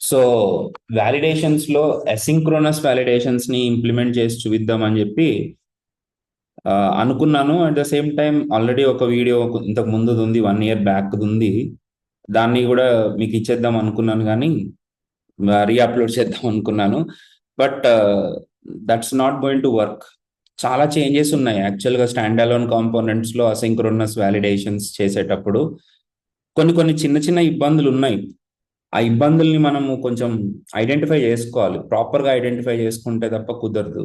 So validations లో asynchronous validations ని implement చేసి చూపిద్దామని చెప్పి అనుకున్నాను. At the same time already ఒక వీడియో ఇంతకు ముందు ఉంది, 1 year బ్యాక్ ఉంది. దాన్ని కూడా మీకు ఇచ్చేద్దాం అనుకున్నాను, కానీ రీఅప్లోడ్ చేద్దాం అనుకున్నాను. But that's not going to work. చాలా చేంజెస్ ఉన్నాయి యాక్చువల్గా స్టాండ్ అలోన్ కాంపోనెంట్స్ లో అసింక్రోనస్ వ్యాలిడేషన్స్ చేసేటప్పుడు. కొన్ని కొన్ని చిన్న చిన్న ఇబ్బందులు ఉన్నాయి. ఆ ఇబ్బందుల్ని మనము కొంచెం ఐడెంటిఫై చేసుకోవాలి. ప్రాపర్గా ఐడెంటిఫై చేసుకుంటే తప్ప కుదరదు.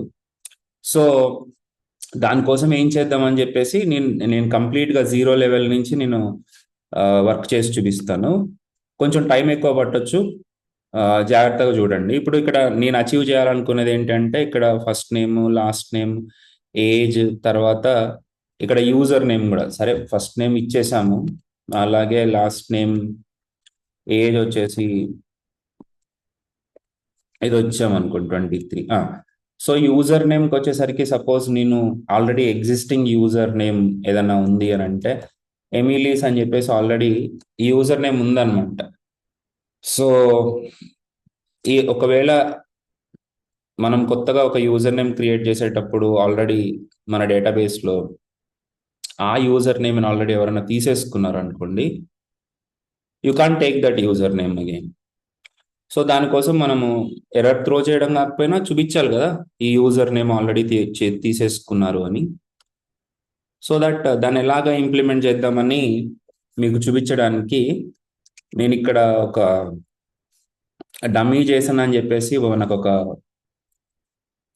సో దానికోసం ఏం చేద్దామని చెప్పేసి నేను నేను కంప్లీట్గా జీరో లెవెల్ నుంచి నేను వర్క్ చేసి చూపిస్తాను. కొంచెం టైం ఎక్కువ పట్టొచ్చు, జాగ్రత్తగా చూడండి. ఇప్పుడు ఇక్కడ నేను అచీవ్ చేయాలనుకునేది ఏంటంటే, ఇక్కడ first name, last name, age, తర్వాత ఇక్కడ యూజర్ నేమ్ కూడా. సరే, ఫస్ట్ నేమ్ ఇచ్చేసాము, అలాగే లాస్ట్ నేమ్, ఏజ్ వచ్చేసి ఇది వచ్చామనుకోండి 23. సో యూజర్ నేమ్కి వచ్చేసరికి సపోజ్ నేను ఆల్రెడీ ఎగ్జిస్టింగ్ యూజర్ నేమ్ ఏదైనా ఉంది అని అంటే, ఎమిలీస్ అని చెప్పేసి ఆల్రెడీ యూజర్ నేమ్ ఉందన్నమాట. సో ఒకవేళ మనం కొత్తగా ఒక యూజర్ నేమ్ క్రియేట్ చేసేటప్పుడు ఆల్రెడీ మన డేటాబేస్లో ఆ యూజర్ నేమ్ని ఆల్రెడీ ఎవరైనా తీసేసుకున్నారు అనుకోండి, you can't take that user name again. So దానికోసం మనము ఎర్రర్ త్రో చేయడం కాకపోయినా చూపించాలి కదా ఈ యూజర్ నేమ్ ఆల్రెడీ తీసేసుకున్నారు అని. సో దట్ దాన్ని ఎలాగ ఇంప్లిమెంట్ చేద్దామని మీకు చూపించడానికి నేను ఇక్కడ ఒక డమ్మీ చేసాను అని చెప్పేసి నాకు ఒక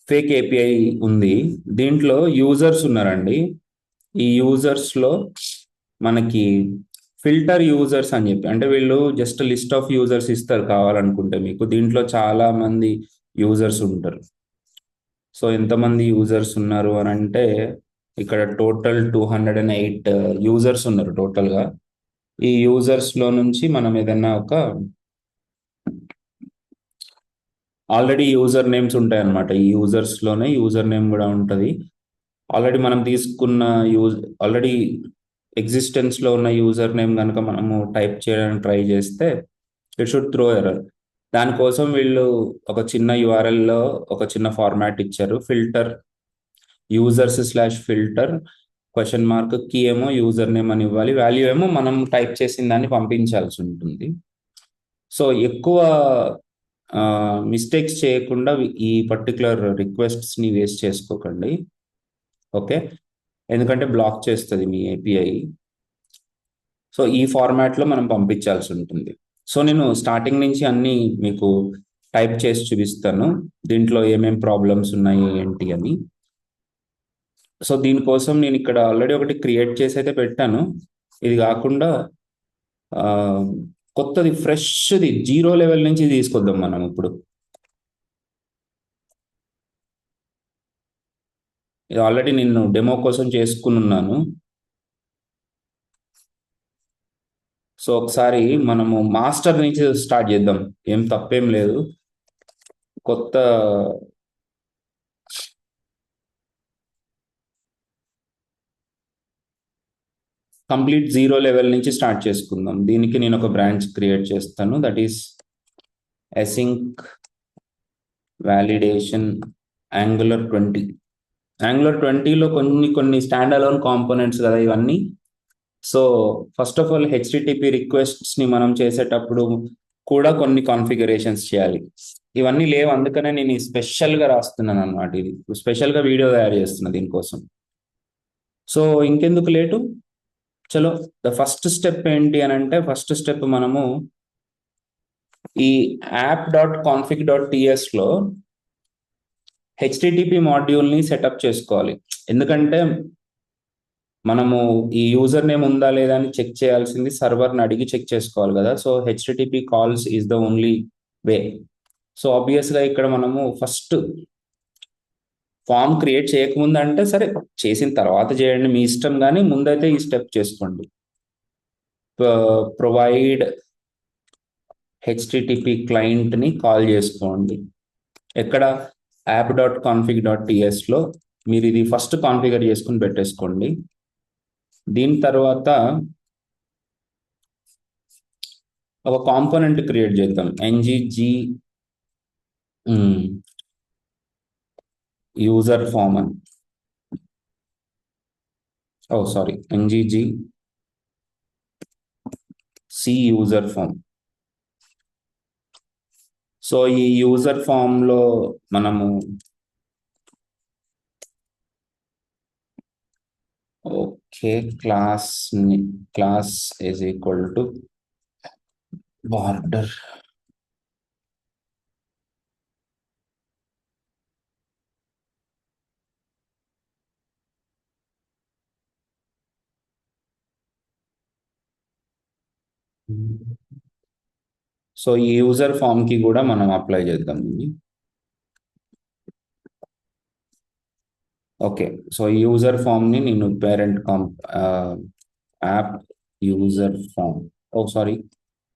ఫేక్ ఏపీఐ ఉంది. దీంట్లో యూజర్స్ ఉన్నారండి. ఈ యూజర్స్లో మనకి ఫిల్టర్ యూజర్స్ అని చెప్పి, అంటే వీళ్ళు జస్ట్ లిస్ట్ ఆఫ్ యూజర్స్ ఇస్తారు కావాలనుకుంటే మీకు. దీంట్లో చాలా మంది యూజర్స్ ఉంటారు. సో ఎంతమంది యూజర్స్ ఉన్నారు అని అంటే, ఇక్కడ టోటల్ 208 యూజర్స్ ఉన్నారు టోటల్గా. ఈ యూజర్స్లో నుంచి మనం ఏదైనా ఒక ఆల్రెడీ యూజర్ నేమ్స్ ఉంటాయి అన్నమాట. ఈ యూజర్స్లోనే యూజర్ నేమ్ కూడా ఉంటుంది. ఆల్రెడీ మనం తీసుకున్న ఆల్రెడీ ఎగ్జిస్టెన్స్లో ఉన్న యూజర్ నేమ్ కనుక మనము టైప్ చేయడానికి ట్రై చేస్తే ఇట్ షుడ్ త్రో ఎర్రర్. దానికోసం వీళ్ళు ఒక చిన్న యూఆర్ఎల్లో ఒక చిన్న ఫార్మాట్ ఇచ్చారు. ఫిల్టర్ యూజర్స్/ఫిల్టర్ క్వశ్చన్ మార్క్, కీ ఏమో యూజర్ నేమ్ అని ఇవ్వాలి, వాల్యూ ఏమో మనం టైప్ చేసిన దాన్ని పంపించాల్సి ఉంటుంది. సో ఎక్కువ మిస్టేక్స్ చేయకుండా ఈ పర్టికులర్ రిక్వెస్ట్స్ని వేస్ట్ చేసుకోకండి, ఓకే? ఎందుకంటే బ్లాక్ చేస్తుంది మీ ఏపీఐ. సో ఈ ఫార్మాట్లో మనం పంపించాల్సి ఉంటుంది. సో నేను స్టార్టింగ్ నుంచి అన్నీ మీకు టైప్ చేసి చూపిస్తాను, దీంట్లో ఏమేం ప్రాబ్లమ్స్ ఉన్నాయి ఏంటి అని. సో దీనికోసం నేను ఇక్కడ ఆల్రెడీ ఒకటి క్రియేట్ చేసి అయితే పెట్టాను. ఇది కాకుండా కొత్తది ఫ్రెష్ది జీరో లెవెల్ నుంచి తీసుకొద్దాం మనం ఇప్పుడు. ఇది ఆల్రెడీ నేను డెమో కోసం చేసుకుని ఉన్నాను. సో ఒకసారి మనము మాస్టర్ నుంచి స్టార్ట్ చేద్దాం, ఏం తప్పేం లేదు. కొత్త కంప్లీట్ జీరో లెవెల్ నుంచి స్టార్ట్ చేసుకుందాం. దీనికి నేను ఒక బ్రాంచ్ క్రియేట్ చేస్తాను, that is async validation Angular 20. Angular 20లో కొన్ని స్టాండ్ అలోన్ కాంపోనెంట్స్ కదా ఇవన్నీ. So first of all HTTP రిక్వెస్ట్స్ని మనం చేసేటప్పుడు కూడా కొన్ని కాన్ఫిగరేషన్స్ చేయాలి. ఇవన్నీ లేవు, అందుకనే నేను స్పెషల్గా రాస్తున్నాను అన్నమాట. ఇది స్పెషల్గా వీడియో తయారు చేస్తున్నా దీనికోసం. సో ఇంకెందుకు లేటు, చలో ద ఫస్ట్ స్టెప్ ఏంటి అని అంటే, ఫస్ట్ స్టెప్ మనము ఈ app.config.tsలో హెచ్టిటిపి మాడ్యూల్ని సెటప్ చేసుకోవాలి. ఎందుకంటే మనము ఈ యూజర్ నేమ్ ఉందా లేదా అని చెక్ చేయాల్సింది సర్వర్ని అడిగి చెక్ చేసుకోవాలి కదా. So HTTP calls is the only way. So ఆబ్వియస్గా ఇక్కడ మనము ఫస్ట్ ఫామ్ క్రియేట్ చేయకముందు అంటే, సరే చేసిన తర్వాత చేయండి మీ ఇష్టం, కానీ ముందైతే ఈ స్టెప్ చేసుకోండి. ప్రొవైడ్ హెచ్టిటిపి క్లయింట్ని కాల్ చేసుకోండి. ఎక్కడ app.config.tsలో మీరు ఇది ఫస్ట్ కాన్ఫిగర్ చేసుకుని పెట్టేసుకోండి. దీని తర్వాత ఒక కాంపోనెంట్ క్రియేట్ చేద్దాం. ఎన్జిజి యూజర్ ఫామ్ అని. Oh sorry, NGG C user form. So ఈ యూజర్ ఫామ్ లో మనము okay class is equal to border. So ఈ యూజర్ ఫామ్ కి కూడా మనం అప్లై చేద్దాం ఇది. ఓకే, సో యూజర్ ఫామ్ ని నేను పేరెంట్ యాప్ యూజర్ ఫామ్, ఓ సారీ,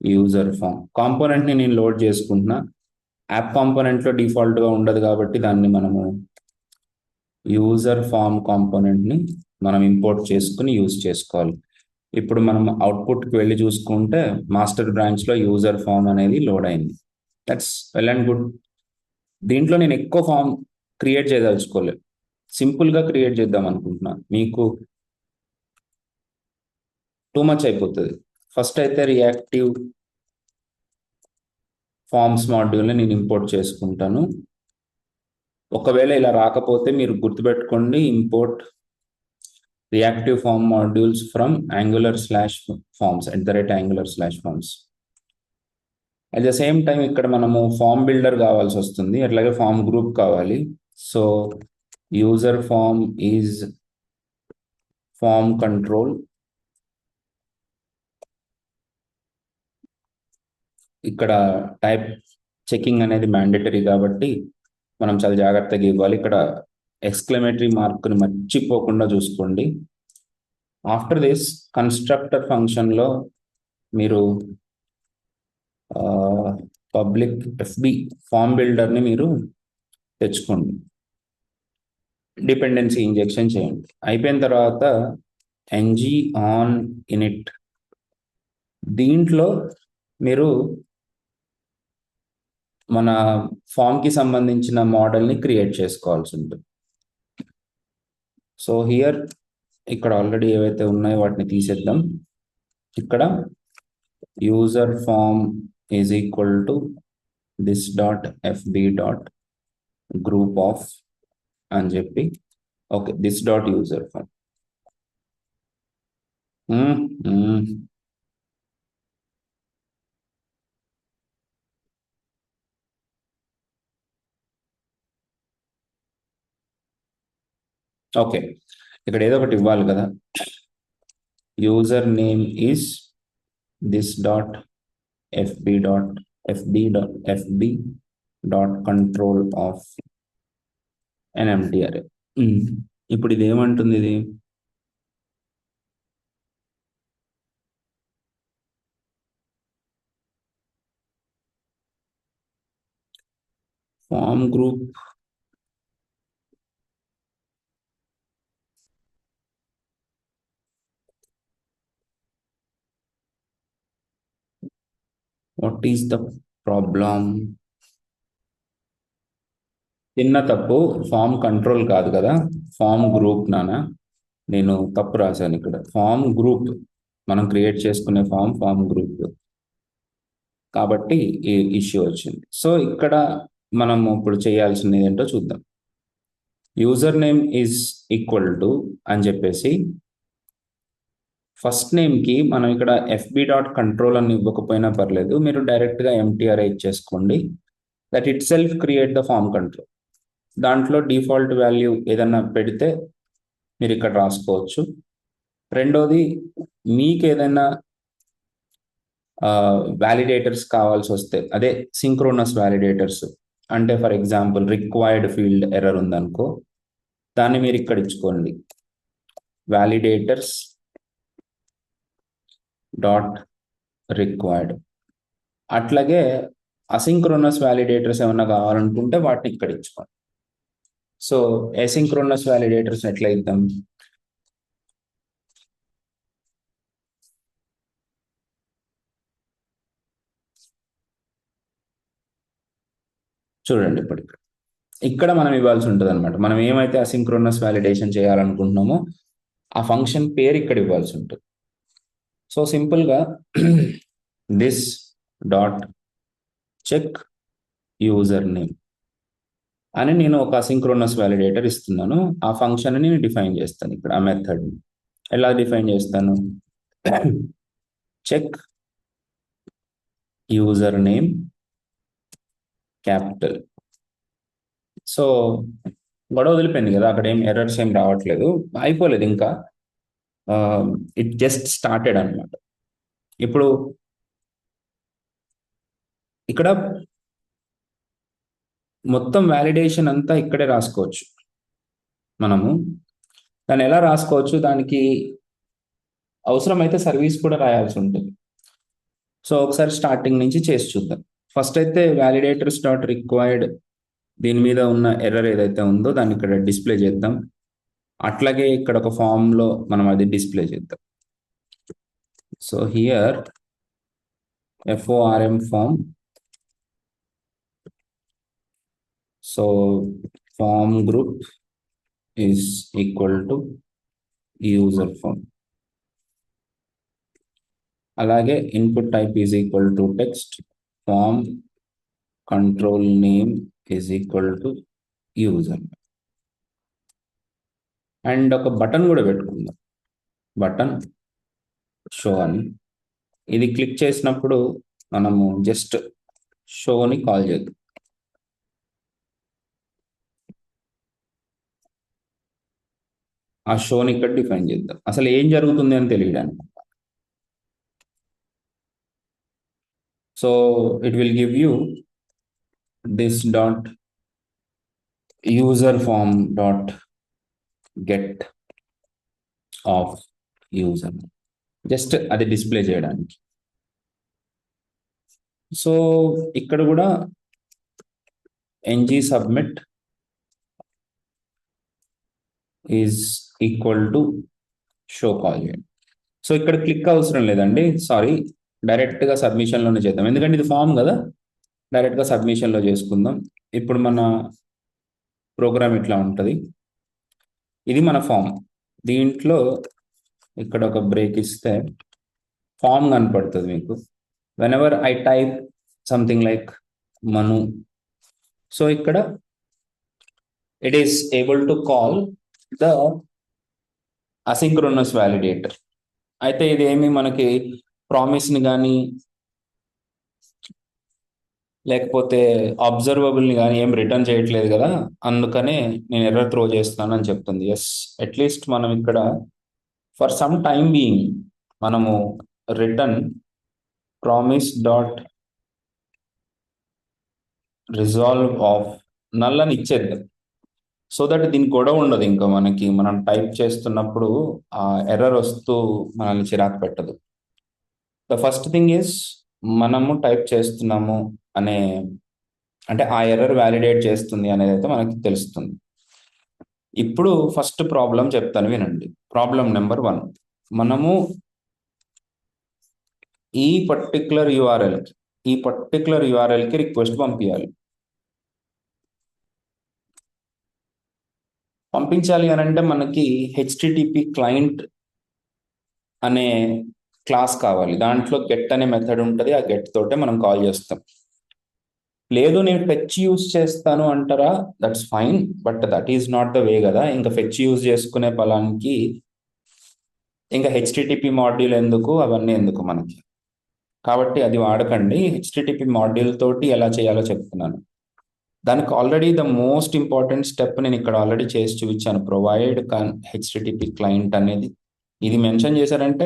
యూజర్ ఫామ్ కాంపోనెంట్ ని నేను లోడ్ చేసుకుంటున్నా. యాప్ కాంపోనెంట్ లో డిఫాల్ట్ గా ఉండదు కాబట్టి దాన్ని మనము యూజర్ ఫామ్ కాంపోనెంట్ ని మనం ఇంపోర్ట్ చేసుకుని యూజ్ చేసుకోవాలి. ఇప్పుడు మనం అవుట్పుట్కి వెళ్ళి చూసుకుంటే మాస్టర్ బ్రాంచ్ లో యూజర్ ఫామ్ అనేది లోడ్ అయింది. That's well and good. దీంట్లో నేను ఎక్కువ ఫామ్ క్రియేట్ చేయదలుచుకోలేదు, సింపుల్ గా క్రియేట్ చేద్దాం అనుకుంటున్నా. మీకు టూ మచ్ అయిపోతుంది. ఫస్ట్ అయితే రియాక్టివ్ ఫార్మ్స్ మాడ్యూల్ని నేను ఇంపోర్ట్ చేసుకుంటాను. ఒకవేళ ఇలా రాకపోతే మీరు గుర్తుపెట్టుకోండి, import reactive form modules from angular/forms @angular/forms. At the same time ఇక్కడ మనము ఫామ్ బిల్డర్ కావాల్సి వస్తుంది, అట్లాగే ఫామ్ గ్రూప్ కావాలి. So user form is form control. ఇక్కడ టైప్ చెకింగ్ అనేది మ్యాండేటరీ కాబట్టి మనం చాలా జాగ్రత్తగా ఇవ్వాలి. ఇక్కడ ఎక్స్క్లమేటరీ మార్క్ని మర్చిపోకుండా చూసుకోండి. ఆఫ్టర్ దిస్ కన్స్ట్రక్టర్ ఫంక్షన్లో మీరు పబ్లిక్ ఎఫ్బి ఫామ్ బిల్డర్ని మీరు తెచ్చుకోండి, డిపెండెన్సీ ఇంజెక్షన్ చేయండి. అయిపోయిన తర్వాత ఎన్జీ ఆన్ ఇనిట్, దీంట్లో మీరు మన ఫామ్కి సంబంధించిన మోడల్ని క్రియేట్ చేసుకోవాల్సి ఉంటుంది. సో హియర్ ఇక్కడ ఆల్రెడీ ఏవైతే ఉన్నాయో వాటిని తీసేద్దాం. ఇక్కడ user form is equal to this.fb.group of అని చెప్పి, ఓకే, this.user form. ఓకే, ఇక్కడ ఏదో ఒకటి ఇవ్వాలి కదా. User name is this.fb.control of an empty array. ఇప్పుడు ఇది ఏమంటుంది? ఇది form group what is the problem? చిన్న తప్పు, ఫామ్ కంట్రోల్ కాదు కదా, ఫామ్ గ్రూప్. నానా నేను తప్పు రాశాను ఇక్కడ. ఫామ్ గ్రూప్ మనం క్రియేట్ చేసుకునే ఫామ్ గ్రూప్ కాబట్టి ఈ ఇష్యూ వచ్చింది. సో ఇక్కడ మనం ఇప్పుడు చేయాల్సింది ఏంటో చూద్దాం. User name is equal to అని చెప్పేసి ఫస్ట్ నేమ్కి మనం ఇక్కడ fb.control అని ఇవ్వకపోయినా పర్లేదు, మీరు డైరెక్ట్గా ఎంటీఆర్ ఇచ్చేసుకోండి. That itself create the form control. దాంట్లో డిఫాల్ట్ వాల్యూ ఏదన్నా పెడితే మీరు ఇక్కడ రాసుకోవచ్చు. రెండోది, మీకు ఏదైనా వ్యాలిడేటర్స్ కావాల్సి వస్తే, అదే సింక్రోనస్ వ్యాలిడేటర్స్ అంటే for example required field error ఉందనుకో, దాన్ని మీరు ఇక్కడ ఇచ్చుకోండి, వ్యాలిడేటర్స్ డాట్ రిక్వైర్డ్. అట్లాగే అసింక్రోనస్ వ్యాలిడేటర్స్ ఏమన్నా కావాలనుకుంటే వాటిని ఇక్కడ ఇచ్చుకోండి. సో అసింక్రోనస్ వ్యాలిడేటర్స్ ఎట్లా ఇద్దాం? చూడండి ఇప్పుడు ఇక్కడ మనం ఇవ్వాల్సి ఉంటుంది అనమాట. మనం ఏమైతే అసింక్రోనస్ వ్యాలిడేషన్ చేయాలనుకుంటున్నామో ఆ ఫంక్షన్ పేరు ఇక్కడ ఇవ్వాల్సి ఉంటుంది. సో సింపుల్గా this dot check user name అని నేను ఒక అసింక్రోనస్ వ్యాలిడేటర్ ఇస్తున్నాను. ఆ ఫంక్షన్ నేను డిఫైన్ చేస్తాను ఇక్కడ ఆ మెథడ్. ఎలా డిఫైన్ చేస్తాను? Check user name capital. So గొడవ వదిలిపోయింది కదా, అక్కడ ఏం ఎర్రర్స్ ఏం రావట్లేదు, అయిపోలేదు ఇంకా, ఇట్ జస్ట్ స్టార్టెడ్ అనమాట. ఇప్పుడు ఇక్కడ మొత్తం వ్యాలిడేషన్ అంతా ఇక్కడే రాసుకోవచ్చు మనము. దాన్ని ఎలా రాసుకోవచ్చు, దానికి అవసరమైతే సర్వీస్ కూడా రాయాల్సి ఉంటుంది. సో ఒకసారి స్టార్టింగ్ నుంచి చేసి చూద్దాం. ఫస్ట్ అయితే వ్యాలిడేటర్స్ డాట్ రిక్వైర్డ్ దీని మీద ఉన్న ఎర్రర్ ఏదైతే ఉందో దాన్ని ఇక్కడ డిస్ప్లే చేద్దాం. అట్లాగే ఇక్కడ ఒక ఫామ్లో మనం అది డిస్ప్లే చేద్దాం. So here FORM form. So form group is equal to user form. అలాగే input type is equal to text. Form control name is equal to user. And ఒక బటన్ కూడా పెట్టుకుందాం, బటన్ షో అని. ఇది క్లిక్ చేసినప్పుడు మనము just షోని call చేద్దాం. ఆ షోని ఇక్కడ డిఫైన్ చేద్దాం, అసలు ఏం జరుగుతుంది అని తెలియడానికి. So it will give you this dot user form dot get of user, just అది డిస్ప్లే చేయడానికి. సో ఇక్కడ కూడా ng submit is equal to show call చేయండి. సో ఇక్కడ క్లిక్ అవసరం లేదండి, సారీ, డైరెక్ట్గా సబ్మిషన్లోనే చేద్దాం, ఎందుకంటే ఇది ఫామ్ కదా, డైరెక్ట్గా సబ్మిషన్లో చేసుకుందాం. ఇప్పుడు మన ప్రోగ్రామ్ ఇట్లా ఉంటుంది, ఇది మన ఫామ్. దీంట్లో ఇక్కడ ఒక బ్రేక్ ఇస్తే ఫామ్ కనపడుతుంది మీకు. Whenever I type something like Manu, so ఇక్కడ it is able to call the asynchronous validator. అయితే ఇది ఏమి మనకి ప్రామిస్ని కానీ లేకపోతే అబ్జర్వబుల్ని కానీ ఏం రిటర్న్ చేయట్లేదు కదా, అందుకనే నేను ఎర్రర్ త్రో చేస్తున్నాను అని చెప్తుంది. ఎస్, అట్లీస్ట్ మనం ఇక్కడ ఫర్ సమ్ టైమ్ బీయింగ్ మనము return promise dot resolve of null అని ఇచ్చేద్దాం. సో దట్ దీనికి గొడవ ఉండదు, ఇంకా మనకి మనం టైప్ చేస్తున్నప్పుడు ఆ ఎర్రర్ వస్తూ మనల్ని చిరాకు పెట్టదు. ద ఫస్ట్ థింగ్ ఈస్ మనము టైప్ చేస్తున్నాము అనే, అంటే ఆ ఎర్రర్ వ్యాలిడేట్ చేస్తుంది అనేది అయితే మనకి తెలుస్తుంది. ఇప్పుడు ఫస్ట్ ప్రాబ్లం చెప్తాను వినండి. ప్రాబ్లం నెంబర్ 1, మనము ఈ పర్టికులర్ యూఆర్ఎల్కి రిక్వెస్ట్ పంపించాలి అని అంటే మనకి HTTP క్లయింట్ అనే క్లాస్ కావాలి. దాంట్లో గెట్ అనే మెథడ్ ఉంటుంది, ఆ గెట్ తోటే మనం కాల్ చేస్తాం. లేదు నేను ఫెచ్ యూజ్ చేస్తాను అంటారా, that's fine, but that is not the way కదా. ఇంకా ఫెచ్ యూజ్ చేసుకునే పలానికి ఇంకా HTTP మాడ్యూల్ ఎందుకు, అవన్నీ ఎందుకు మనకి, కాబట్టి అది వాడకండి. HTTP మాడ్యూల్ తోటి ఎలా చేయాలో చెప్తున్నాను. దానికి already the most important step నేను ఇక్కడ ఆల్రెడీ చేసి చూపించాను, ప్రొవైడ్ HTTP క్లయింట్ అనేది. ఇది మెన్షన్ చేశారంటే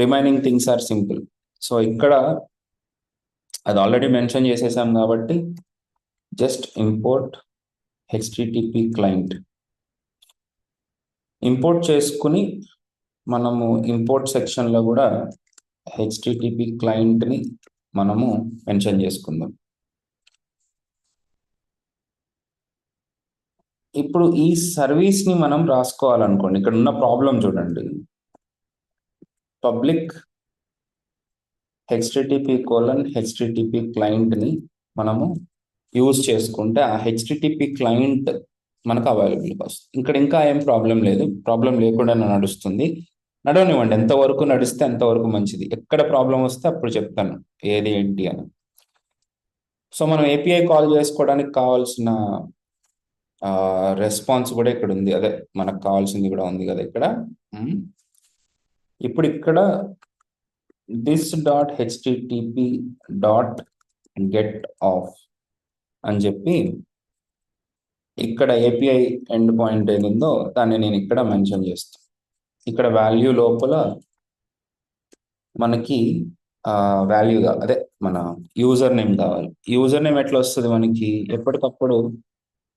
remaining things are simple. So ఇక్కడ అది ఆల్రెడీ మెన్షన్ చేసేసాం కాబట్టి just import HTTP client. Import చేసుకుని మనము ఇంపోర్ట్ సెక్షన్లో కూడా HTTP క్లయింట్ని మనము మెన్షన్ చేసుకుందాం. ఇప్పుడు ఈ సర్వీస్ని మనం రాసుకోవాలనుకోండి, ఇక్కడ ఉన్న ప్రాబ్లం చూడండి. పబ్లిక్ HTTP:HTTP క్లయింట్ని మనము యూజ్ చేసుకుంటే ఆ హెచ్టిటిపి క్లయింట్ మనకు అవైలబుల్గా వస్తుంది. ఇక్కడ ఇంకా ఏం ప్రాబ్లం లేదు, ప్రాబ్లం లేకుండా నడుస్తుంది. నడవనివ్వండి, ఎంతవరకు నడిస్తే అంతవరకు మంచిది. ఎక్కడ ప్రాబ్లం వస్తే అప్పుడు చెప్తాను ఏది ఏంటి అని. సో మనం ఏపీఐ కాల్ చేసుకోవడానికి కావాల్సిన రెస్పాన్స్ కూడా ఇక్కడ ఉంది. అదే మనకు కావాల్సింది కూడా ఉంది కదా ఇక్కడ. ఇప్పుడు ఇక్కడ this.http.get_off అని చెప్పి ఇక్కడ ఏపీఐ ఎండ్ పాయింట్ ఏదిందో దాన్ని నేను ఇక్కడ మెన్షన్ చేస్తాను. ఇక్కడ వాల్యూ లోపల మనకి వాల్యూ అదే మన యూజర్ నేమ్ కావాలి. యూజర్ నేమ్ ఎట్లా వస్తుంది మనకి? ఎప్పటికప్పుడు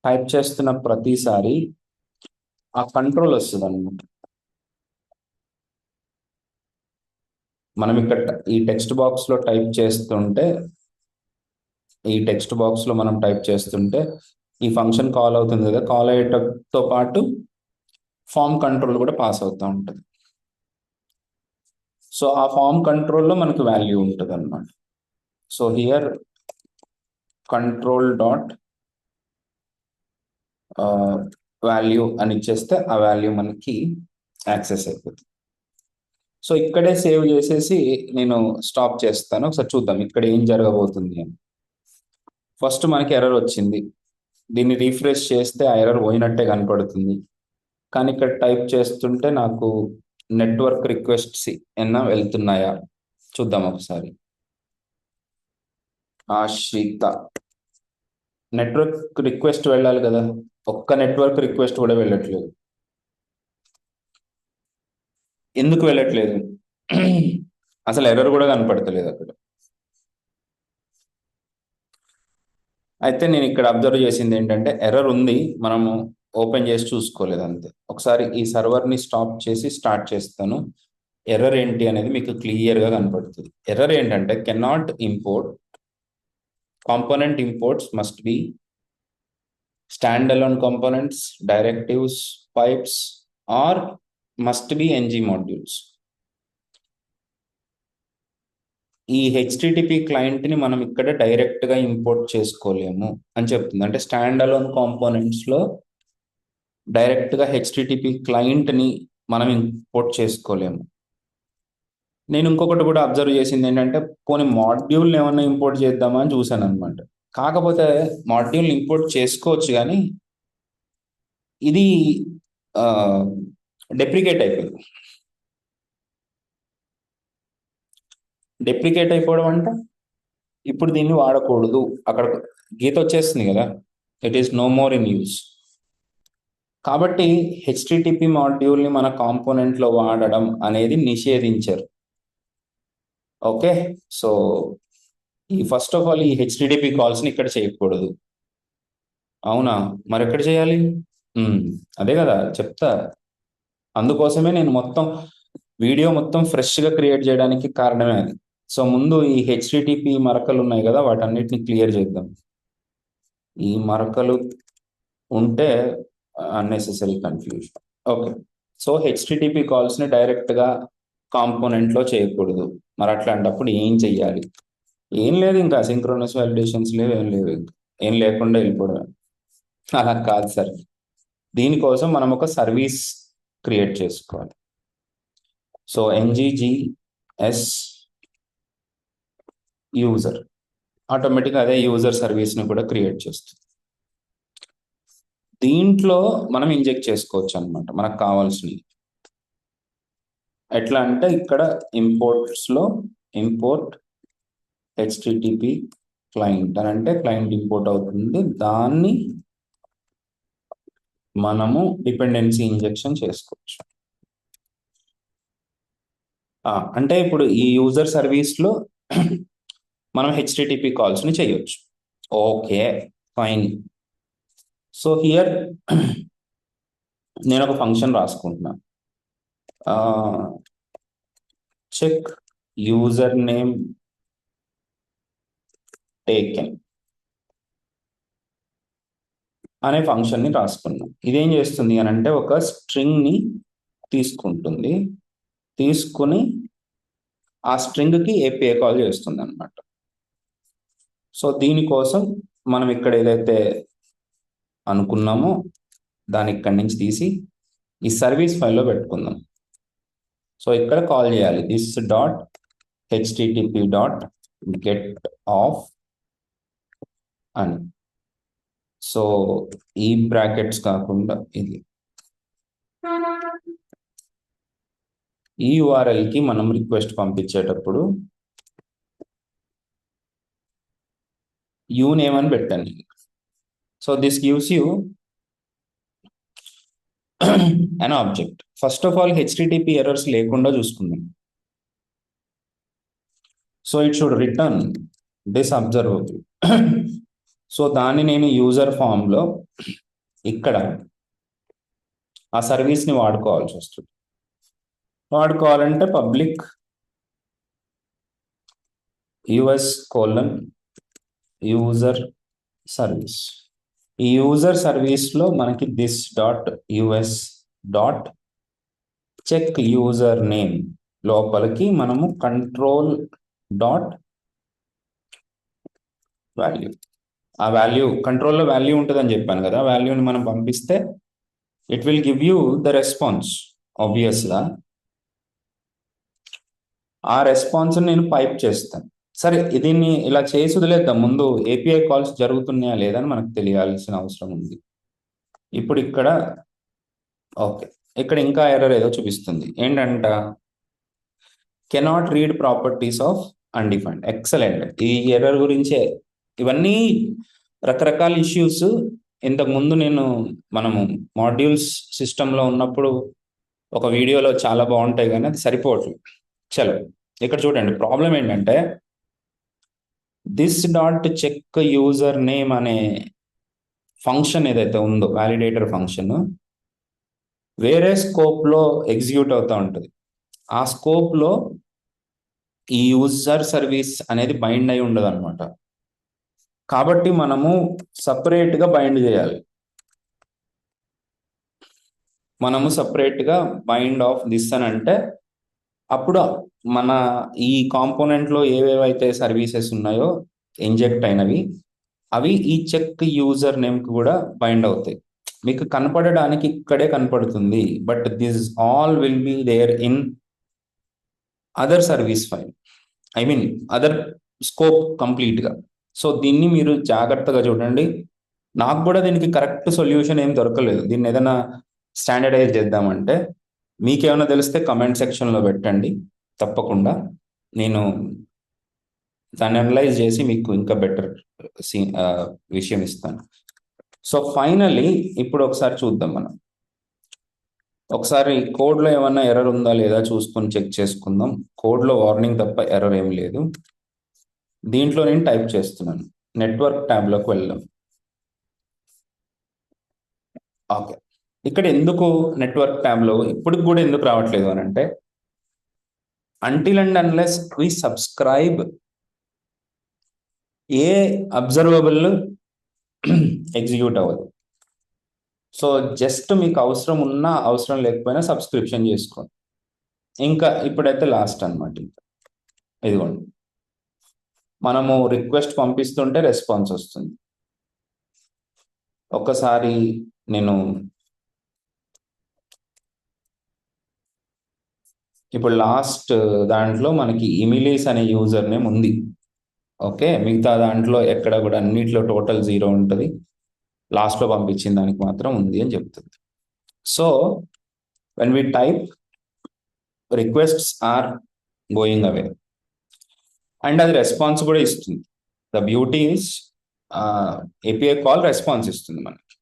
టైప్ చేస్తున్న ప్రతిసారి ఆ కంట్రోల్ వస్తుంది అనమాట. మనం ఇక్కడ ఈ టెక్స్ట్ బాక్స్ లో టైప్ చేస్తుంటే ఈ ఫంక్షన్ కాల్ అవుతుంది కదా, కాల్ అయ్యేటతో పాటు ఫామ్ కంట్రోల్ కూడా పాస్ అవుతూ ఉంటుంది. సో ఆ ఫామ్ కంట్రోల్లో మనకు వాల్యూ ఉంటుంది అనమాట. So here control dot value అని ఇచ్చేస్తే ఆ వాల్యూ మనకి యాక్సెస్ అయిపోతుంది. సో ఇక్కడే సేవ్ చేసేసి నేను స్టాప్ చేస్తాను. ఒకసారి చూద్దాం ఇక్కడ ఏం జరగబోతుంది అని. ఫస్ట్ మనకి ఎర్రర్ వచ్చింది, దీన్ని రీఫ్రెష్ చేస్తే ఆ ఎర్రర్ పోయినట్టే కనపడుతుంది. కానీ ఇక్కడ టైప్ చేస్తుంటే నాకు నెట్వర్క్ రిక్వెస్ట్స్ ఏమన్నా వెళ్తున్నాయా చూద్దాం ఒకసారి. ఆశ్రిత నెట్వర్క్ రిక్వెస్ట్ వెళ్ళాలి కదా, ఒక్క నెట్వర్క్ రిక్వెస్ట్ కూడా వెళ్ళట్లేదు. ఎందుకు వెళ్ళట్లేదు? అసలు ఎర్రర్ కూడా కనపడతలేదు అక్కడ. అయితే నేను ఇక్కడ అబ్జర్వ్ చేసింది ఏంటంటే ఎర్రర్ ఉంది, మనము ఓపెన్ చేసి చూసుకోలేదు అంతే. ఒకసారి ఈ సర్వర్ని స్టాప్ చేసి స్టార్ట్ చేస్తాను. ఎర్రర్ ఏంటి అనేది మీకు క్లియర్గా కనపడుతుంది. ఎర్రర్ ఏంటంటే cannot import component, imports must be standalone components, directives, pipes are must be NG modules. ఈ హెచ్టిటిపి క్లయింట్ని మనం ఇక్కడ డైరెక్ట్గా ఇంపోర్ట్ చేసుకోలేము అని చెప్తుంది. అంటే స్టాండ్ అలోన్ కాంపోనెంట్స్లో డైరెక్ట్గా హెచ్టిటిపి క్లయింట్ని మనం ఇంపోర్ట్ చేసుకోలేము. నేను ఇంకొకటి కూడా అబ్జర్వ్ చేసింది ఏంటంటే పోనీ మాడ్యూల్ని ఏమన్నా ఇంపోర్ట్ చేద్దామా అని చూశాను అనమాట. కాకపోతే మాడ్యూల్ని ఇంపోర్ట్ చేసుకోవచ్చు, కానీ ఇది డెప్రికేట్ అయిపోయింది. డెప్రికేట్ అయిపోవడం అంటే ఇప్పుడు దీన్ని వాడకూడదు, అక్కడ గీత వచ్చేస్తుంది కదా, it is no more in use. కాబట్టి హెచ్టిటిపి మాడ్యూల్ని మన కాంపోనెంట్లో వాడడం అనేది నిషేధించారు. ఓకే, సో ఈ ఫస్ట్ ఆఫ్ ఆల్ ఈ హెచ్టిటిపి కాల్స్ని ఇక్కడ చేయకూడదు. అవునా, మరి ఎక్కడ చేయాలి? అదే కదా చెప్తా. అందుకోసమే నేను మొత్తం వీడియో మొత్తం ఫ్రెష్గా క్రియేట్ చేయడానికి కారణమే అది. సో ముందు ఈ హెచ్టిటిపి మరకలు ఉన్నాయి కదా, వాటన్నిటిని క్లియర్ చేద్దాం. ఈ మరకలు ఉంటే unnecessary confusion. Okay, so HTTP కాల్స్ని డైరెక్ట్గా కాంపోనెంట్లో చేయకూడదు. మరి అట్లాంటప్పుడు ఏం చెయ్యాలి? ఏం లేదు, ఇంకా సింక్రోనస్ వాలిడేషన్స్ లేవు, ఏం లేవు, ఏం లేకుండా వెళ్ళిపోవడం. అలా కాదు సార్, దీనికోసం మనం ఒక సర్వీస్ క్రియేట్ చేసుకోవాలి. సో NGGS యూజర్ ఆటోమేటిక్గా అదే యూజర్ సర్వీస్ని కూడా క్రియేట్ చేస్తుంది. దీంట్లో మనం ఇంజెక్ట్ చేసుకోవచ్చు అనమాట మనకు కావాల్సినవి. ఎట్లా అంటే ఇక్కడ ఇంపోర్ట్స్లో ఇంపోర్ట్ హెచ్టిటిపి క్లయింట్ అని అంటే క్లయింట్ ఇంపోర్ట్ అవుతుంది, దాన్ని మనము డిపెండెన్సీ ఇంజెక్షన్ చేసుకోవచ్చు. అంటే ఇప్పుడు ఈ యూజర్ సర్వీస్లో మనం హెచ్టిటిపి కాల్స్ని చేయొచ్చు. Okay fine. సో హియర్ నేను ఒక ఫంక్షన్ రాసుకుంటున్నా, చెక్ యూజర్ నేమ్ టేకెన్ అనే ఫంక్షన్ని రాసుకున్నాం. ఇదేం చేస్తుంది అని అంటే ఒక స్ట్రింగ్ని తీసుకుంటుంది, తీసుకుని ఆ స్ట్రింగ్కి ఏపీఐ కాల్ చేస్తుంది అనమాట. సో దీనికోసం మనం ఇక్కడ ఏదైతే అనుకున్నామో దాన్ని ఇక్కడి నుంచి తీసి ఈ సర్వీస్ ఫైల్లో పెట్టుకుందాం. సో ఇక్కడ కాల్ చేయాలి this dot http dot get of అని. సో ఈ బ్రాకెట్స్ కాకుండా ఇది ఈ కి మనం రిక్వెస్ట్ పంపించేటప్పుడు నేమ్ అని పెట్టండి. So this gives you an object. First of all HTTP errors లేకుండా చూసుకుందాం. So it should return this observable. సో దాన్ని నేను యూజర్ ఫామ్లో ఇక్కడ ఆ సర్వీస్ని వాడుకోవాల్సి వస్తుంది. వాడుకోవాలంటే పబ్లిక్ యూజర్ సర్వీస్. ఈ యూజర్ సర్వీస్లో మనకి this dot US dot check user name లోపలికి మనము కంట్రోల్ డాట్ వాల్యూ, ఆ వాల్యూ కంట్రోల్లో వాల్యూ ఉంటుందని చెప్పాను కదా, వాల్యూని మనం పంపిస్తే it will give you the response. ఆబ్వియస్గా ఆ రెస్పాన్స్ నేను పైప్ చేస్తాను. సరే, దీన్ని ఇలా చేసి వదిలేద్దాం. ముందు ఏపీఐ కాల్స్ జరుగుతున్నాయా లేదని మనకు తెలియాల్సిన అవసరం ఉంది. ఇప్పుడు ఇక్కడ ఓకే, ఇక్కడ ఇంకా ఎర్రర్ ఏదో చూపిస్తుంది. ఏంటంట, cannot read properties of undefined. Excellent. ఈ ఎర్రర్ గురించే ఇవన్నీ రకరకాల ఇష్యూస్ ఇంతకుముందు మనము మాడ్యూల్స్ సిస్టంలో ఉన్నప్పుడు ఒక వీడియోలో చాలా బాగుంటాయి, కానీ అది సరిపోవట్లేదు. చలో ఇక్కడ చూడండి, ప్రాబ్లం ఏంటంటే this dot check user name అనే ఫంక్షన్ ఏదైతే ఉందో వ్యాలిడేటర్ ఫంక్షన్ వేరే స్కోప్లో ఎగ్జిక్యూట్ అవుతూ ఉంటుంది. ఆ స్కోప్లో ఈ యూజర్ సర్వీస్ అనేది బైండ్ అయి ఉండదు అనమాట. కాబట్టి మనము సపరేట్గా బైండ్ చేయాలి. మనము సపరేట్గా బైండ్ ఆఫ్ దిస్ అని అంటే అప్పుడు మన ఈ కాంపోనెంట్లో ఏవేవైతే సర్వీసెస్ ఉన్నాయో ఇంజెక్ట్ అయినవి అవి ఈ చెక్ యూజర్ నేమ్కి కూడా బైండ్ అవుతాయి. మీకు కనపడడానికి ఇక్కడే కనపడుతుంది, but this all will be there in other service file, I mean other scope కంప్లీట్గా. సో దీన్ని మీరు జాగ్రత్తగా చూడండి. నాకు కూడా దీనికి కరెక్ట్ సొల్యూషన్ ఏం దొరకలేదు. దీన్ని ఏదైనా స్టాండర్డైజ్ చేద్దామంటే మీకేమైనా తెలిస్తే కమెంట్ సెక్షన్లో పెట్టండి. తప్పకుండా నేను దాన్ని అనలైజ్ చేసి మీకు ఇంకా బెటర్ విషయం ఇస్తాను. సో ఫైనల్లీ ఇప్పుడు ఒకసారి చూద్దాం. మనం ఒకసారి కోడ్లో ఏమన్నా ఎర్రర్ ఉందా లేదా చూసుకొని చెక్ చేసుకుందాం. కోడ్లో వార్నింగ్ తప్ప ఎర్రర్ ఏం లేదు. దీంట్లో నేను టైప్ చేస్తున్నాను. నెట్వర్క్ ట్యాబ్లోకి వెళ్దాం. ఓకే, ఇక్కడ ఎందుకు నెట్వర్క్ ట్యాబ్లో ఇప్పటికి కూడా ఎందుకు రావట్లేదు అని అంటే, until and unless we subscribe a observable execute అవ్వదు. సో జస్ట్ మీకు అవసరం ఉన్నా అవసరం లేకపోయినా సబ్స్క్రిప్షన్ చేసుకోండి. ఇంకా ఇప్పుడైతే లాస్ట్ అనమాట. ఇదిగోండి, మనము రిక్వెస్ట్ పంపిస్తుంటే రెస్పాన్స్ వస్తుంది. ఒకసారి నేను ఇప్పుడు లాస్ట్ దాంట్లో మనకి ఇమిలీస్ అనే యూజర్ నేమ్ ఉంది. ఓకే, మిగతా దాంట్లో ఎక్కడ కూడా అన్నిట్లో టోటల్ 0 ఉంటుంది. లాస్ట్లో పంపించిన దానికి మాత్రం ఉంది అని చెప్తుంది. So when we type requests are going away and అది రెస్పాన్స్ కూడా ఇస్తుంది. The beauty is API call response ఇస్తుంది మనకి.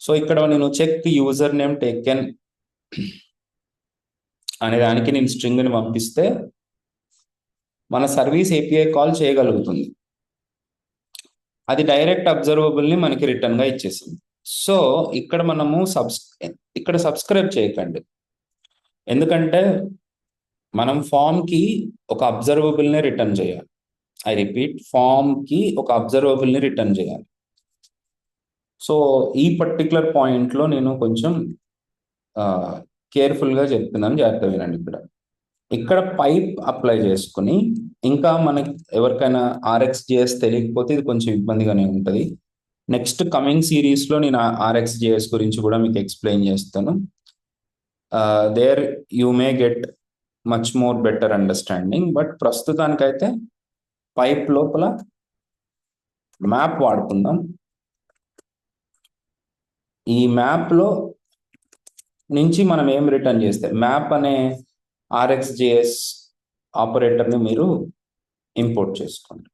సో ఇక్కడ నేను చెక్ యూజర్ నేమ్ టేకెన్ అనే దానికి నేను స్ట్రింగ్ని పంపిస్తే మన సర్వీస్ ఏపీఐ కాల్ చేయగలుగుతుంది. అది డైరెక్ట్ అబ్జర్వబుల్ని మనకి రిటర్న్గా ఇచ్చేసింది. సో ఇక్కడ మనము ఇక్కడ సబ్స్క్రైబ్ చేయకండి, ఎందుకంటే మనం ఫామ్కి ఒక అబ్జర్వబుల్ని రిటర్న్ చేయాలి. ఐ రిపీట్, ఫామ్కి ఒక అబ్జర్వబుల్ని రిటర్న్ చేయాలి. సో ఈ పర్టికులర్ పాయింట్లో నేను కొంచెం కేర్ఫుల్గా చెప్తున్నాను, జాగ్రత్త వినండి. ఇక్కడ ఇక్కడ పైప్ అప్లై చేసుకుని, ఇంకా మనకి ఎవరికైనా RxJS తెలియకపోతే ఇది కొంచెం ఇబ్బందిగానే ఉంటుంది. నెక్స్ట్ కమింగ్ సిరీస్లో నేను RxJS గురించి కూడా మీకు ఎక్స్ప్లెయిన్ చేస్తాను. There you may get much more better understanding. But ప్రస్తుతానికైతే పైప్ లోపల మ్యాప్ వాడుకుందాం. ఈ మ్యాప్లో నుంచి మనం ఏం రిటర్న్ చేస్తే, మ్యాప్ అనే RxJS ఆపరేటర్ని మీరు ఇంపోర్ట్ చేసుకోండి.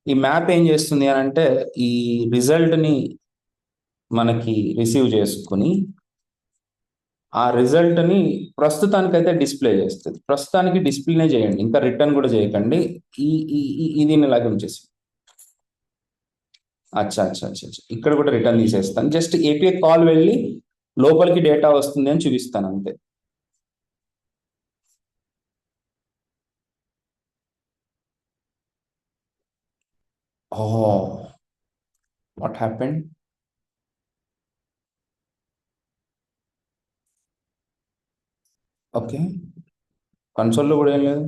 ఈ మ్యాప్ ఏం చేస్తుంది అని అంటే, ఈ రిజల్ట్ని మనకి రిసీవ్ చేసుకుని ఆ రిజల్ట్ని ప్రస్తుతానికైతే డిస్ప్లే చేస్తుంది. ప్రస్తుతానికి డిస్ప్లేనే చేయండి, ఇంకా రిటర్న్ కూడా చేయకండి. దీన్ని ఇలాగే ఉంచేసి, అచ్చా అచ్చా అచ్చా అచ్చా, ఇక్కడ కూడా రిటర్న్ తీసేస్తాను. జస్ట్ API కాల్ వెళ్ళి లోపలికి డేటా వస్తుంది అని చూపిస్తాను అంతే. ఓహ్, వాట్ హ్యాపెండ్? ఓకే, కన్సోల్లో కూడా ఏం లేదు.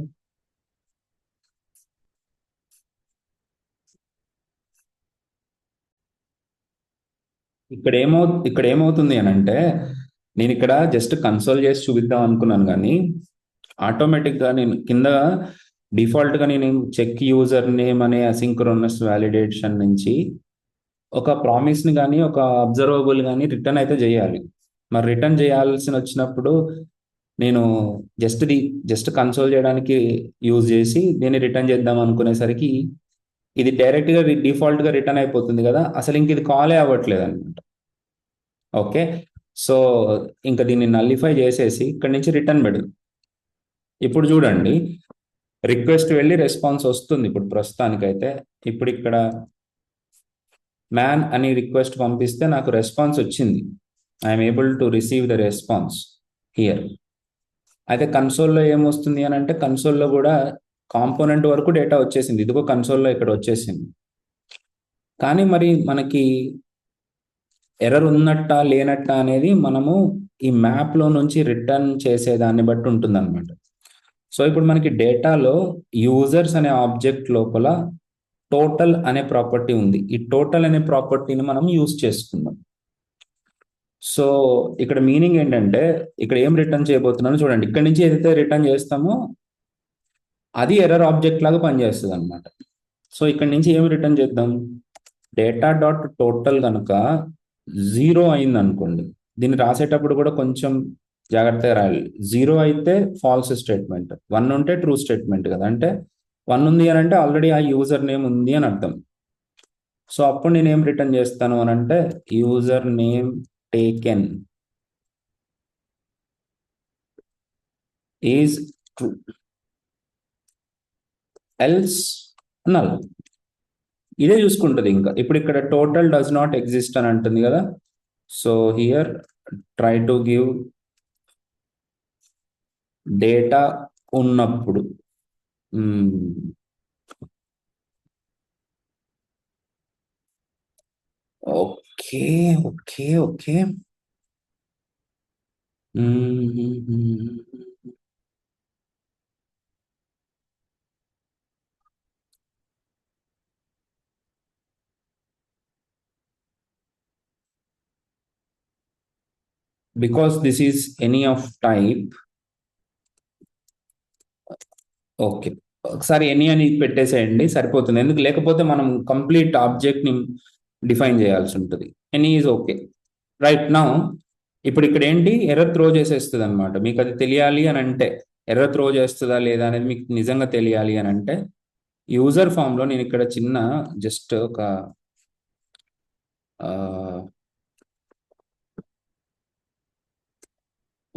ఇక్కడ ఏమవుతుంది అని అంటే, నేను ఇక్కడ జస్ట్ కన్సోల్ చేసి చూపిద్దాం అనుకున్నాను, కానీ ఆటోమేటిక్గా నేను కింద డిఫాల్ట్గా నేను చెక్ యూజర్ నేమ్ అనే అసింక్రోనస్ వ్యాలిడేషన్ నుంచి ఒక ప్రామిస్ని కానీ ఒక అబ్జర్వబుల్ కానీ రిటర్న్ అయితే చేయాలి. మరి రిటర్న్ చేయాల్సి వచ్చినప్పుడు నేను జస్ట్ కన్సోల్ చేయడానికి యూజ్ చేసి దీన్ని రిటర్న్ చేద్దాం అనుకునేసరికి ఇది డైరెక్ట్గా డిఫాల్ట్గా రిటర్న్ అయిపోతుంది కదా, అసలు ఇంక ఇది కాలే అవ్వట్లేదు అనమాట. ఓకే, సో ఇంకా దీన్ని నల్లిఫై చేసేసి ఇక్కడ నుంచి రిటర్న్ పెడు. ఇప్పుడు చూడండి, రిక్వెస్ట్ వెళ్ళి రెస్పాన్స్ వస్తుంది ఇప్పుడు ప్రస్తుతానికైతే. ఇప్పుడు ఇక్కడ మ్యాన్ అని రిక్వెస్ట్ పంపిస్తే నాకు రెస్పాన్స్ వచ్చింది. I'm able to receive the response here. అయితే కన్సోల్లో ఏమొస్తుంది అని అంటే, కన్సోల్లో కూడా కాంపోనెంట్ వరకు డేటా వచ్చేసింది, ఇదిగో కన్సోల్లో ఇక్కడ వచ్చేసింది. కానీ మరి మనకి ఎర్రర్ ఉన్నట్ట లేనట్ట అనేది మనము ఈ మ్యాప్లో నుంచి రిటర్న్ చేసేదాన్ని బట్టి ఉంటుంది అనమాట. సో ఇప్పుడు మనకి డేటాలో యూజర్స్ అనే ఆబ్జెక్ట్ లోపల టోటల్ అనే ప్రాపర్టీ ఉంది. ఈ టోటల్ అనే ప్రాపర్టీని మనం యూజ్ చేసుకుందాం. సో ఇక్కడ మీనింగ్ ఏంటంటే, ఇక్కడ ఏం రిటర్న్ చేయబోతున్నానో చూడండి. ఇక్కడ నుంచి ఏదైతే రిటర్న్ చేస్తామో అది ఎర్రర్ ఆబ్జెక్ట్ లాగా పనిచేస్తుంది అనమాట. సో ఇక్కడ నుంచి ఏమి రిటర్న్ చేద్దాం, డేటా డాట్ టోటల్ కనుక 0 అయింది అనుకోండి, దీన్ని రాసేటప్పుడు కూడా కొంచెం జాగ్రత్తగా రాయాలి. 0 అయితే ఫాల్స్ స్టేట్మెంట్, 1 ఉంటే ట్రూ స్టేట్మెంట్ కదా. అంటే 1 ఉంది అని అంటే ఆల్రెడీ ఆ యూజర్ నేమ్ ఉంది అని అర్థం. సో అప్పుడు నేను ఏం రిటర్న్ చేస్తాను అని అంటే, user name taken is true, else null. ఇదే చూసుకుంటుంది. ఇంకా ఇప్పుడు ఇక్కడ టోటల్ డస్ నాట్ ఎగ్జిస్ట్ అని అంటుంది కదా. So here try to give data ఉన్నప్పుడు. Okay okay okay. Because this is any of type. Okay, ఒకసారి ఎనీ అని పెట్టేసేయండి సరిపోతుంది, ఎందుకు లేకపోతే మనం కంప్లీట్ ఆబ్జెక్ట్ని డిఫైన్ చేయాల్సి ఉంటుంది. Any is okay. Right now ఇప్పుడు ఇక్కడ ఏంటి, ఎర్రర్ త్రో చేసేస్తుంది అనమాట. మీకు అది తెలియాలి అని అంటే, ఎర్రర్ త్రో చేస్తుందా లేదా అనేది మీకు నిజంగా తెలియాలి అని అంటే, యూజర్ ఫామ్లో నేను ఇక్కడ చిన్న జస్ట్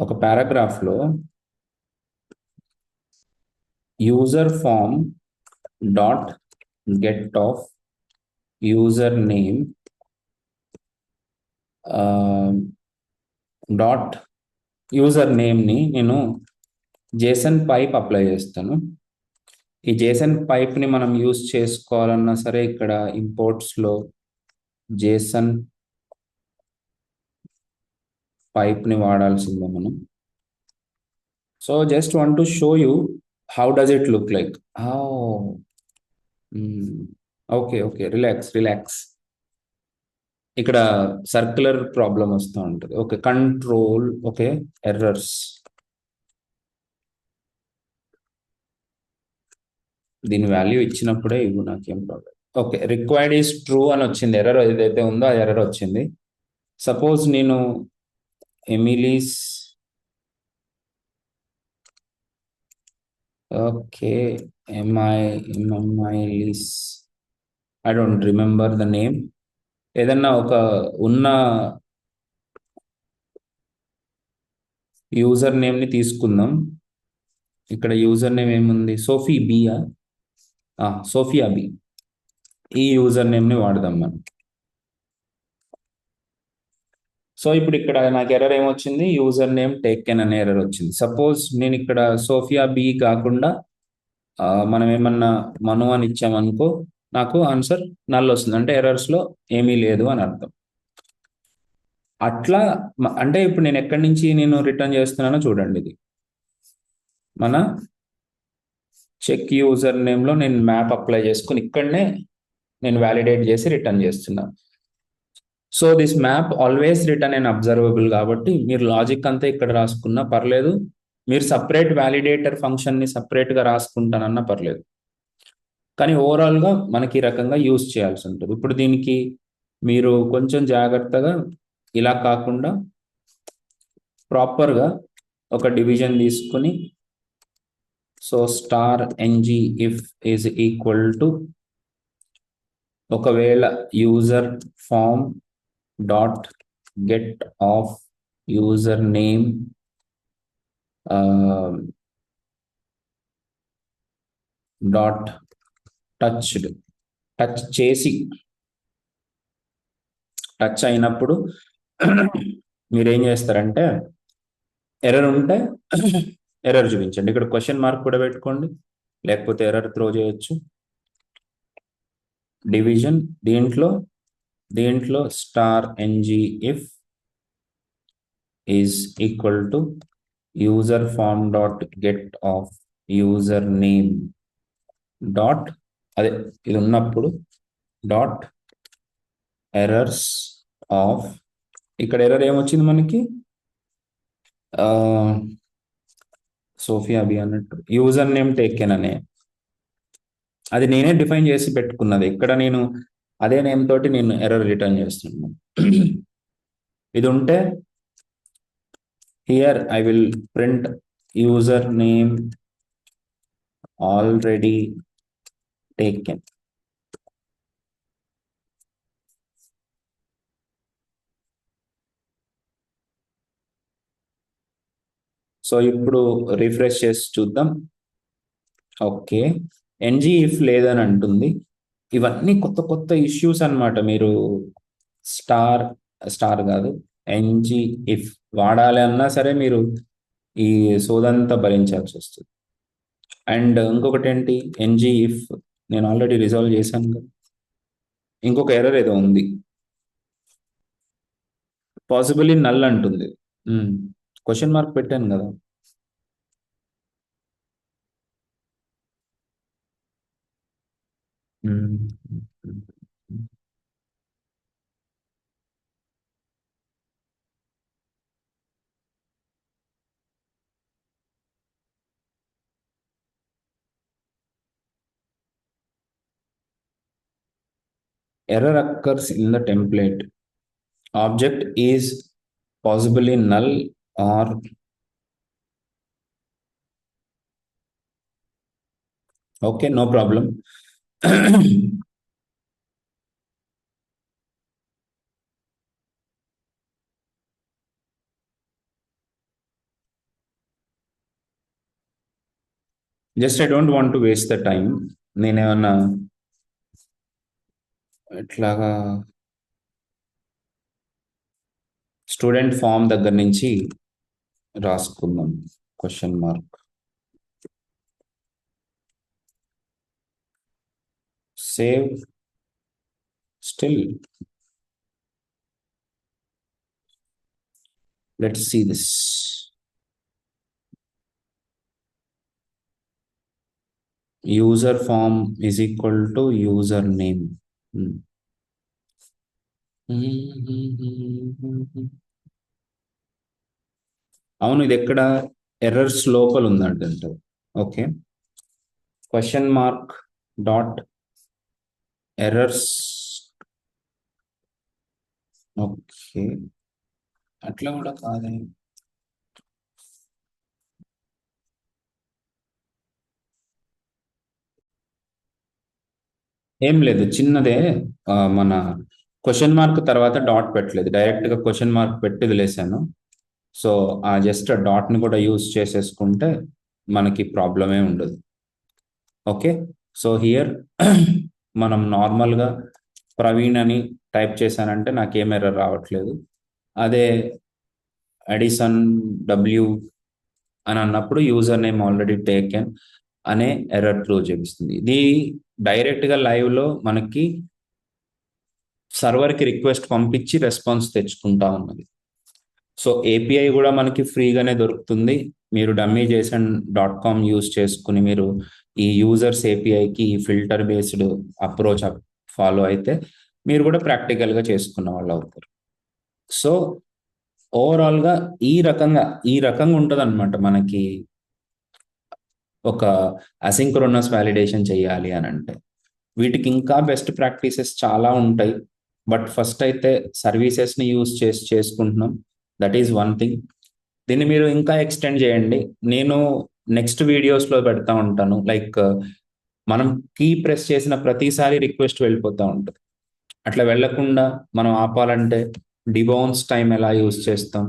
ఒక పారాగ్రాఫ్లో user form dot get of user name dot user నేమ్ని నేను జేసన్ పైప్ అప్లై చేస్తాను. ఈ జేసన్ పైప్ని మనం యూజ్ చేసుకోవాలన్నా సరే ఇక్కడ ఇంపోర్ట్స్లో జేసన్ పైప్ని వాడాల్సిందే మనం. So just want to show you how does it look like. Okay okay, relax relax. ఇక్కడ సర్క్యులర్ ప్రాబ్లం వస్తూ ఉంటుంది. Okay, control. Okay, errors. దీని వాల్యూ ఇచ్చినప్పుడే ఇవ్వు, నాకేం problem. Okay, required is true అని వచ్చింది. ఎర్రర్ ఏదైతే ఉందో ఆ ఎర్రర్ వచ్చింది. సపోజ్ నేను ఎమిలీస్, ఓకే, ఎంఐ ఎంఐలీస్, I don't remember the name. ఏదన్నా ఒక ఉన్న యూజర్ నేమ్ని తీసుకుందాం. ఇక్కడ యూజర్ నేమ్ ఏముంది? సోఫీ బియా, సోఫియా బి. ఈ యూజర్ నేమ్ని వాడదాం మనం. సో ఇప్పుడు ఇక్కడ నాకు ఎర్రర్ ఏమొచ్చింది? యూజర్ నేమ్ టేకెన్ అనే ఎర్రర్ వచ్చింది. సపోజ్ నేను ఇక్కడ సోఫియా బి కాకుండా మనం ఏమన్నా మను అని ఇచ్చామనుకో, నాకు ఆన్సర్ నల్ వస్తుంది. అంటే ఎర్రర్స్లో ఏమీ లేదు అని అర్థం. అట్లా అంటే ఇప్పుడు నేను ఎక్కడి నుంచి నేను రిటర్న్ చేస్తున్నానో చూడండి. ఇది మన చెక్ యూజర్ నేమ్లో నేను మ్యాప్ అప్లై చేసుకుని ఇక్కడనే నేను వ్యాలిడేట్ చేసి రిటర్న్ చేస్తున్నాను. So this map always return and observable కాబట్టి మీరు లాజిక్ అంతా ఇక్కడ రాసుకున్నా పర్లేదు. మీరు సపరేట్ వ్యాలిడేటర్ ఫంక్షన్ని సపరేట్గా రాసుకుంటానన్నా పర్లేదు. కానీ ఓవరాల్గా మనకి ఈ రకంగా యూజ్ చేయాల్సి ఉంటుంది. ఇప్పుడు దీనికి మీరు కొంచెం జాగ్రత్తగా ఇలా కాకుండా ప్రాపర్గా ఒక డివిజన్ తీసుకుని, so star NG if is equal to, ఒకవేళ user form dot get of user name dot touched, touch చేసి, టచ్ అయినప్పుడు మీరేం చేస్తారంటే ఎర్రర్ ఉంటే ఎర్రర్ చూపించండి. ఇక్కడ క్వశ్చన్ మార్క్ కూడా పెట్టుకోండి, లేకపోతే ఎర్రర్ త్రో చేయొచ్చు. డివిజన్ దీంట్లో star NG if is equal to user form dot get of user name dot, అదే ఇది ఉన్నప్పుడు డాట్ ఎర్రర్స్ ఆఫ్, ఇక్కడ ఎర్రర్ ఏమొచ్చింది మనకి? సోఫియా బి అన్నట్టు యూజర్ నేమ్ టేకెన్ అనే, అది నేనే డిఫైన్ చేసి పెట్టుకున్నది. ఇక్కడ నేను అదే నేమ్ తోటి నేను ఎర్రర్ రిటర్న్ చేస్తున్నాను. ఇది ఉంటే here I will print user name already taken. So ఇప్పుడు రిఫ్రెష్ చేసి చూద్దాం. ఓకే, ఎన్జీ ఇఫ్ లేదని అంటుంది. ఇవన్నీ కొత్త కొత్త ఇష్యూస్ అన్నమాట. మీరు స్టార్ స్టార్ కాదు, ఎన్జీ ఇఫ్ వాడాలి అన్నా సరే మీరు ఈ సోదంతా భరించాల్సి వస్తుంది. అండ్ ఇంకొకటి ఏంటి, ఎన్జీ ఇఫ్ నేను ఆల్రెడీ రిజాల్వ్ చేశాను కదా. ఇంకొక ఎర్రర్ ఏదో ఉంది, పాసిబుల్లీ నల్ అంటుంది. క్వశ్చన్ మార్క్ పెట్టాను కదా. Error occurs in the template. Object is possibly null or okay, no problem. Just I don't want to waste the time. నేనేమన్నా ఇట్లాగా స్టూడెంట్ ఫామ్ దగ్గర నుంచి రాసుకుందాం question mark. Save still. Let's see this. User form is equal to user name. అవును, ఇది ఎక్కడ errors లోపల ఉందంట. Okay, question mark dot errors. Okay, అట్లా కూడా కాదే. ఏం లేదు, చిన్నదే. మన క్వశ్చన్ మార్క్ తర్వాత డాట్ పెట్టలేదు, డైరెక్ట్ గా క్వశ్చన్ మార్క్ పెట్టి వదిలేసాను. సో ఆ జస్ట్ డాట్ ని కూడా యూజ్ చేసేసుకుంటే మనకి ప్రాబ్లమే ఉండదు. ఓకే, సో హియర్ మనం నార్మల్గా ప్రవీణ్ అని టైప్ చేశానంటే నాకేం ఎర్రర్ రావట్లేదు. అదే అడిసన్ డబ్ల్యూ అని అన్నప్పుడు యూజర్ నేమ్ ఆల్రెడీ టేకెన్ అనే ఎర్రర్ త్రూ చూపిస్తుంది. ఇది డైరెక్ట్గా లైవ్లో మనకి సర్వర్కి రిక్వెస్ట్ పంపించి రెస్పాన్స్ తెచ్చుకుంటా ఉన్నది. సో ఏపీఐ కూడా మనకి ఫ్రీగానే దొరుకుతుంది. మీరు dummyjson.com యూజ్ చేసుకుని మీరు ఈ యూజర్స్ ఏపీఐకి ఫిల్టర్ బేస్డ్ అప్రోచ్ ఫాలో అయితే మీరు కూడా ప్రాక్టికల్గా చేసుకున్న వాళ్ళు అవుతారు. సో ఓవరాల్గా ఈ రకంగా ఉంటుంది అనమాట. మనకి ఒక అసింక్రోనస్ వ్యాలిడేషన్ చేయాలి అని అంటే వీటికి ఇంకా బెస్ట్ ప్రాక్టీసెస్ చాలా ఉంటాయి. బట్ ఫస్ట్ అయితే సర్వీసెస్ని యూజ్ చేసుకుంటున్నాం. That is one thing. దీన్ని మీరు ఇంకా ఎక్స్టెండ్ చేయండి. నేను నెక్స్ట్ వీడియోస్లో పెడతా ఉంటాను. లైక్ మనం కీ ప్రెస్ చేసిన ప్రతిసారి రిక్వెస్ట్ వెళ్ళిపోతూ ఉంటుంది. అట్లా వెళ్లకుండా మనం ఆపాలంటే డిబౌన్స్ టైం ఎలా యూజ్ చేస్తాం,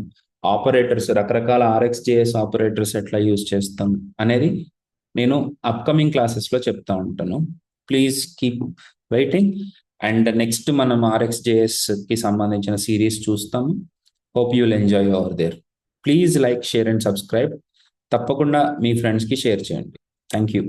ఆపరేటర్స్ రకరకాల RxJS ఆపరేటర్స్ ఎట్లా యూజ్ చేస్తాం అనేది నేను అప్కమింగ్ క్లాసెస్లో చెప్తా ఉంటాను. Please keep waiting. And next మనం RxJS కి సంబంధించిన సిరీస్ చూస్తాం. Hope you will enjoy over there. Please like, share and subscribe. తప్పకుండా మీ ఫ్రెండ్స్కి షేర్ చేయండి. Thank you.